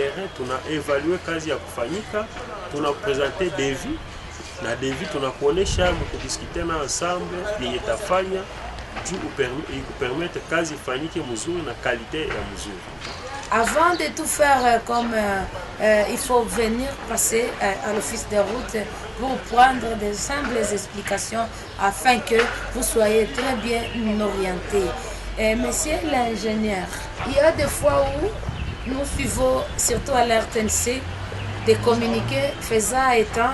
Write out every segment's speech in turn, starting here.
terrain, tunaevalue kazi ya kufanyika, tunapresente devis na devis tunakuonesha mkudiskute na ensemble yenye tafanya juu ikupermettre kazi ifanyike mzuri na kalite ya mzuri. Avant de tout faire comme il faut venir passer à l'office de route pour prendre de simples explications afin que vous soyez très bien orienté. Monsieur l'ingénieur, il y a des fois où nous suivons, surtout à l'RTNC, de communiquer faisant étant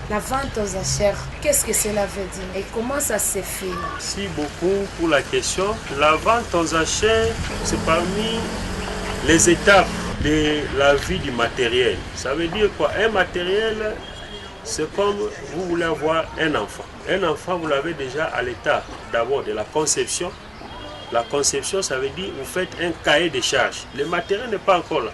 la vente aux enchères. Qu'est-ce que cela veut dire et comment ça se fait? Merci beaucoup pour la question. La vente aux enchères, c'est parmi les étapes de la vie du matériel. Ça veut dire quoi? Un matériel, c'est comme vous voulez avoir un enfant. Un enfant, vous l'avez déjà à l'état d'abord de la conception. La conception, ça veut dire vous faites un cahier de charges. Le matériel n'est pas encore là,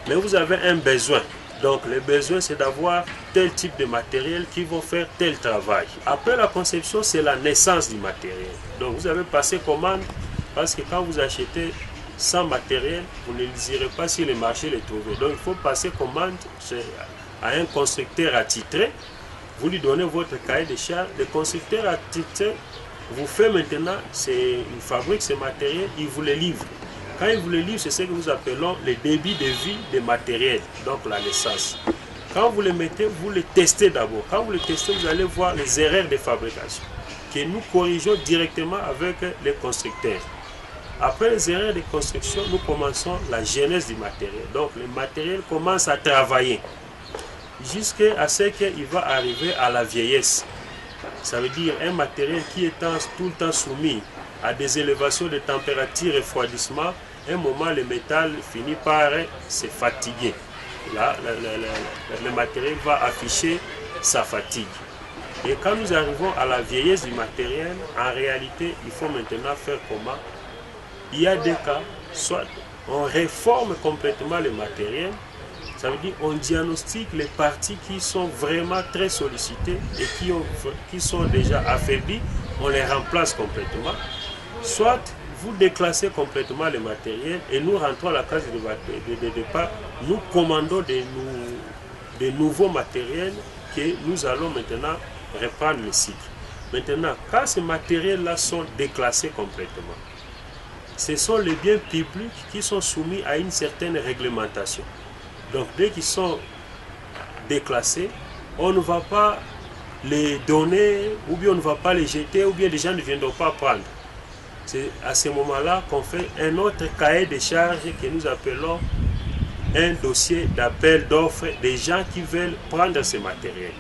mais vous avez un besoin. Donc le besoin, c'est d'avoir tel type de matériel qui vont faire tel travail. Après la conception, c'est la naissance du matériel. Donc vous avez passé commande, parce que quand vous achetez sans matériel, vous ne irez pas sur le marché les trouver. Donc il faut passer commande à un constructeur attitré. Vous lui donnez votre cahier de charges. Le constructeur attitré vous fait maintenant, il fabrique ces matériels, il vous les livre. Quand il vous les livre, c'est ce que nous appelons le débit de vie des matériels, donc la naissance. Quand vous les mettez, vous les testez d'abord. Quand vous les testez, vous allez voir les erreurs de fabrication que nous corrigeons directement avec les constructeurs. Après les erreurs de construction, nous commençons la genèse du matériel. Donc le matériel commence à travailler jusqu'à ce qu'il va arriver à la vieillesse. Ça veut dire un matériel qui est tout le temps soumis à des élévations de température et refroidissement, à un moment le métal finit par se fatiguer. Là, le matériel va afficher sa fatigue. Et quand nous arrivons à la vieillesse du matériel, en réalité, il faut maintenant faire comment? Il y a des cas, soit on réforme complètement le matériel, ça veut dire on diagnostique les parties qui sont vraiment très sollicitées et qui sont déjà affaiblies, on les remplace complètement. Soit vous déclassez complètement le matériel et nous rentrons à la case de départ, nous commandons des nouveaux matériels que nous allons maintenant reprendre le cycle. Maintenant, quand ces matériels-là sont déclassés complètement, ce sont les biens publics qui sont soumis à une certaine réglementation. Donc dès qu'ils sont déclassés, on ne va pas les donner, ou bien on ne va pas les jeter, ou bien les gens ne viendront pas prendre. C'est à ce moment-là qu'on fait un autre cahier de charges que nous appelons un dossier d'appel d'offres des gens qui veulent prendre ces matériels.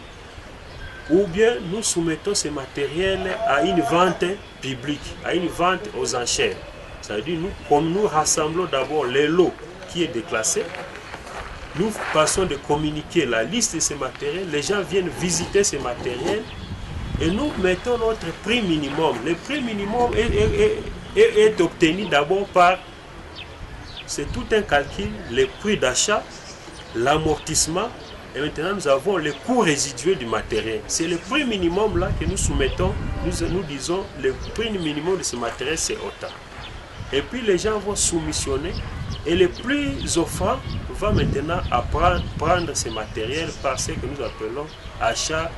Ou bien nous soumettons ces matériels à une vente publique, à une vente aux enchères. Ça veut dire, comme nous rassemblons d'abord les lots qui est déclassé, nous passons de communiquer la liste de ces matériels, les gens viennent visiter ces matériels et nous mettons notre prix minimum. Le prix minimum est obtenu d'abord par, c'est tout un calcul, le prix d'achat, l'amortissement, et maintenant nous avons le coût résiduel du matériel. C'est le prix minimum là que nous soumettons, nous disons le prix minimum de ce matériel c'est autant. Et puis les gens vont soumissionner et le plus offrant va maintenant prendre ces matériels par ce que nous appelons achat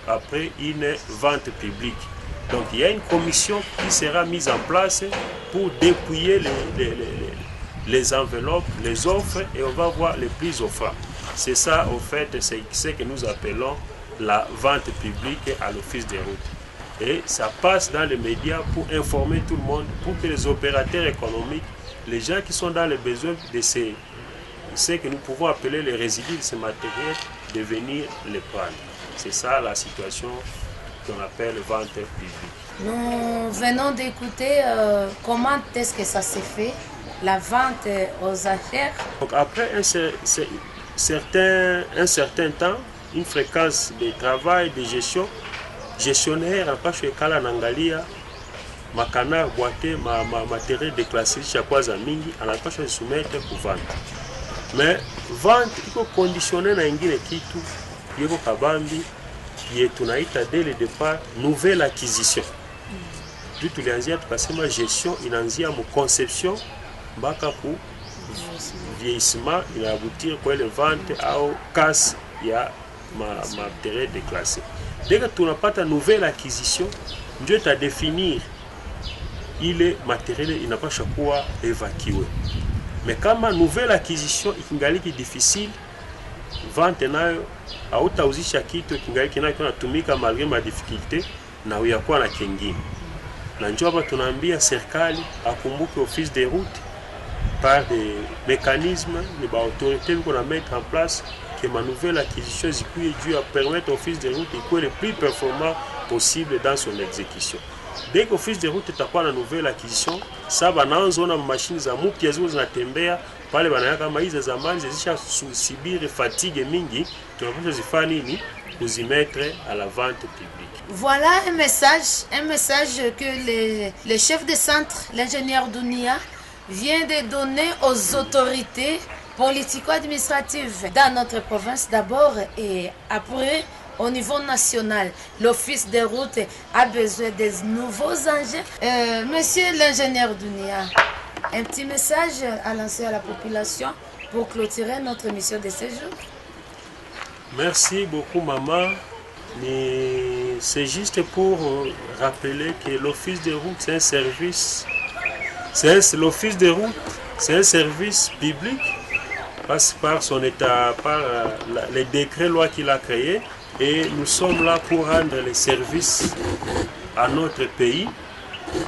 après une vente publique. Donc il y a une commission qui sera mise en place pour dépouiller les enveloppes, les offres et on va voir les plus offrants. C'est ça au fait, c'est ce que nous appelons la vente publique à l'office des routes. Et ça passe dans les médias pour informer tout le monde, pour que les opérateurs économiques, les gens qui sont dans les besoins de ce que nous pouvons appeler les résidus de ces matériels, de venir les prendre. C'est ça la situation qu'on appelle vente publique. Nous venons d'écouter comment est-ce que ça s'est fait, la vente aux enchères. Donc après un certain temps, une fréquence de travail, de gestion, gestionnaire apashe kala nangalia makana boite matériel déclassé chakwaza mingi anapasha soumettre pour vente. Mais vente iko conditionné na ingine kitu yeko kabambi qui tunaita dès le départ nouvelle acquisition. Tulianzia tukasema gestion inaanzia mu conception mpaka ku vieillissement inaaboutir kwa ile vente au casse ya matériel déclassé. Dès que tunapata nouvelle acquisition, ndio itadefinir ile matériel inapasha kuwa evacué. Mais kama nouvelle acquisition ikingaliki difficile, vente nayo hautauzisha kitu kingaliki nayo kinatumika malgré ma difficulté na uyakuwa na kingine. Na njoo hapa tunaambia serikali akumbuke office des routes par des mécanismes, les autorités qu'on a mettre en place que ma nouvelle acquisition est due à permettre au office des routes d'être le plus performant possible dans son exécution. Dès que l'office des routes est à la nouvelle acquisition, ça va dans une machine za mpya zinatembea pale banayaka kama hizo zamani zisha subir fatigue mingi, tunapaswa zifanya nini kuzimettre à la vente publique. Voilà un message que le chef de centre, l'ingénieur Dounia, vient de donner aux autorités politico-administratives dans notre province d'abord et après au niveau national. L'office des routes a besoin de nouveaux engins. Monsieur l'ingénieur Dounia, un petit message à lancer à la population pour clôturer notre mission de séjour. Merci beaucoup maman. C'est juste pour rappeler que l'office des routes c'est un service. L'office des routes c'est un service public par son état, par les décrets lois qu'il a créés. Et nous sommes là pour rendre les services à notre pays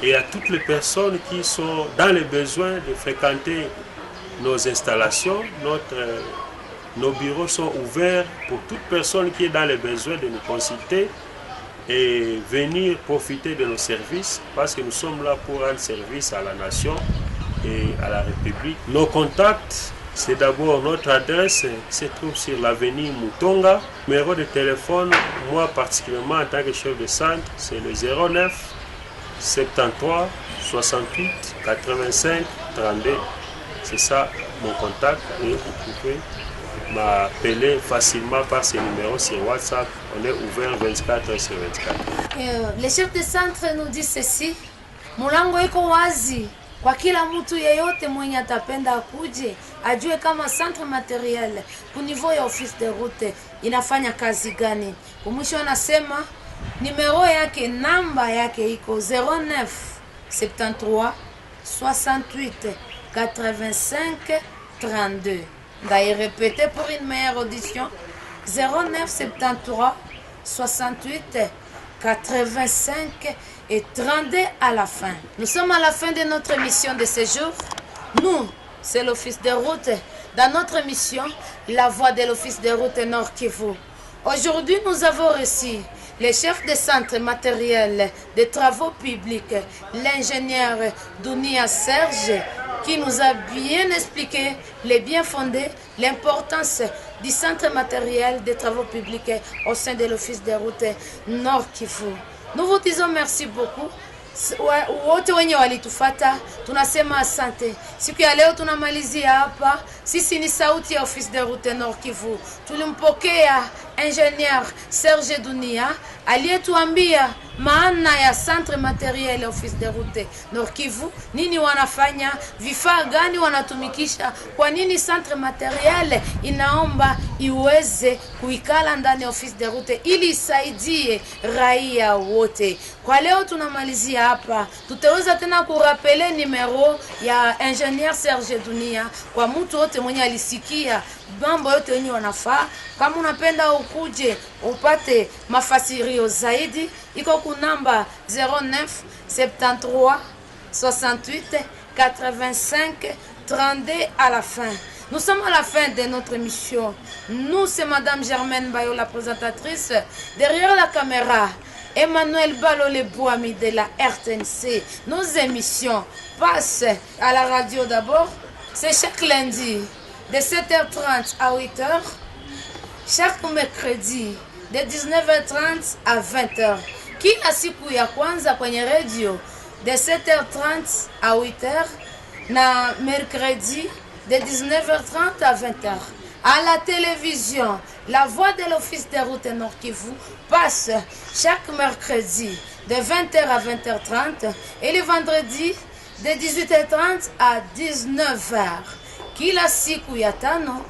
et à toutes les personnes qui sont dans le besoin de fréquenter nos installations. Nos bureaux sont ouverts pour toute personne qui est dans le besoin de nous consulter et venir profiter de nos services parce que nous sommes là pour rendre service à la nation et à la République. Nos contacts, c'est d'abord notre adresse qui se trouve sur l'avenue Moutonga. Numéro de téléphone, moi particulièrement en tant que chef de centre, c'est le 09 73 68 85 32. C'est ça mon contact et vous pouvez m'appeler facilement par ce numéro sur WhatsApp. On est ouvert 24 sur 24. Le chef de centre nous dit ceci: Mulango iko wazi kwa kila mtu yeyote mwenye atapenda akuje ajue kama centre materiel ku niveau ya office de route inafanya kazi gani. Kumwisho anasema numero yake, namba yake iko 09 73 68 85 32. D'ailleurs répéter pour une meilleure audition: 09 73 68 85 et 32 à la fin. Nous sommes à la fin de notre mission de séjour. Nous, c'est l'office de route. Dans notre mission, la voix de l'office de route Nord Kivu. Aujourd'hui, nous avons reçu le chef de centre matériel des travaux publics, l'ingénieur Dounia Serge, qui nous a bien expliqué les bien fondés, l'importance du centre matériel des travaux publics au sein de l'office de route Nord Kivu. Nous vous disons merci beaucoup. Wote wenye walitufata tunasema asante. Siku ya leo tunamalizia hapa. Sisi ni sauti ya office de route Nord Kivu. Tulimpokea ingénieur Serge Dounia aliyetuambia maana ya centre materiel office de route Nord Kivu, nini wanafanya, vifaa gani wanatumikisha, kwa nini centre materiel inaomba iweze kuikala ndani ya office de route ili isaidie raia wote. Kwa leo tunamalizia hapa. Tutaweza tena kurapele numero ya ingénieur Serge Dounia kwa mtu wote mwenye alisikia mambo yote yenye wanafaa. Kama unapenda ukuje upate mafasirio zaidi, iko ku namba 09 73 68 85 32 à la fin. Nous sommes à la fin de notre émission. Nous, c'est Madame Germaine Bayo, la présentatrice. Derrière la caméra, Emmanuel Balo-Lebouami de la RTNC. Nos émissions passent à la radio d'abord. C'est chaque lundi de 7h30 à 8h. Chaque mercredi de 19h30 à 20h. Kila siku ya kwanza kwenye radio de 7h30 à 8h. Na mercredi de 19h30 à 20h. À la télévision, la voix de l'office de route Nord Kivu passe chaque mercredi de 20h à 20h30 et le vendredi de 18h30 à 19h. Kila siku ya tano